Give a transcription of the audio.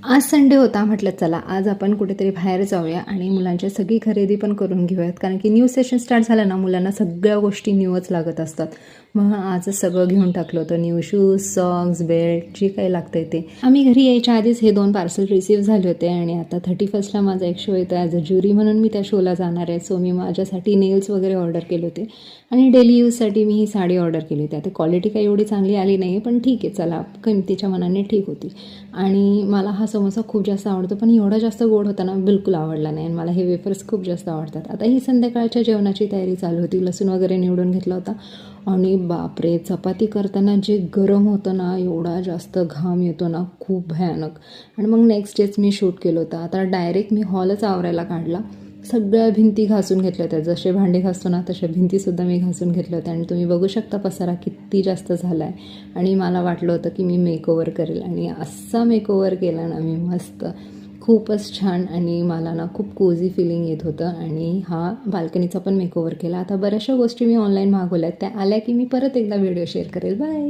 आज संडे होता, म्हटलं चला आज आपण कुठेतरी बाहेर जाऊया आणि मुलांची सगळी खरेदी पण करून घेऊयात. कारण की न्यू सेशन स्टार्ट झालं ना, मुलांना सगळ्या गोष्टी न्यूच लागत असतात. मग आजच सगळं घेऊन टाकलं होतं, न्यू शूज, सॉक्स, बेल्ट, जे काही लागतंय ते. आम्ही घरी यायच्या आधीच हे 2 पार्सल रिसीव्ह झाले होते आणि आता 31st माझा एक शो येतो ॲज अ ज्युरी म्हणून मी त्या शोला जाणार आहे. सो मी माझ्यासाठी नेल्स वगैरे ऑर्डर केले होते आणि डेली यूजसाठी मी ही साडी ऑर्डर केली होती. आता क्वालिटी काही एवढी चांगली आली नाही पण ठीक आहे, चला किमतीच्या मनाने ठीक होती. आणि मला हा समोसा खूप जास्त आवडतो, पण एवढा जास्त गोड होता ना, बिलकुल आवडला नाही. आणि मला हे वेफर्स खूप जास्त आवडतात. आता ही संध्याकाळच्या जेवणाची तयारी चालू होती. लसूण वगैरे निवडून घेतला होता आणि बापरे, चपाती करताना जे गरम होतं ना, एवढा जास्त घाम येतो ना, खूप भयानक. आणि मग नेक्स्ट डेच मी शूट केलं होतं. आता डायरेक्ट मी हॉलच आवरायला काढला. सगळ्या भिंती घासून घेतल्या होत्या, जसे भांडे घासतो ना तशा भिंतीसुद्धा मी घासून घेतल्या होत्या. आणि तुम्ही बघू शकता पसारा किती जास्त झाला आहे. आणि मला वाटलं होतं की मी मेकओव्हर करेल आणि असा मेकओव्हर केला ना मी, मस्त, खूपच छान. आणि मला ना खूप कोझी फिलिंग येत होतं. आणि हा बाल्कनीचा पण मेकओव्हर केला. आता बऱ्याचशा गोष्टी मी ऑनलाईन मागवल्या आहेत, त्या आल्या की मी परत एकदा व्हिडिओ शेअर करेल. बाय.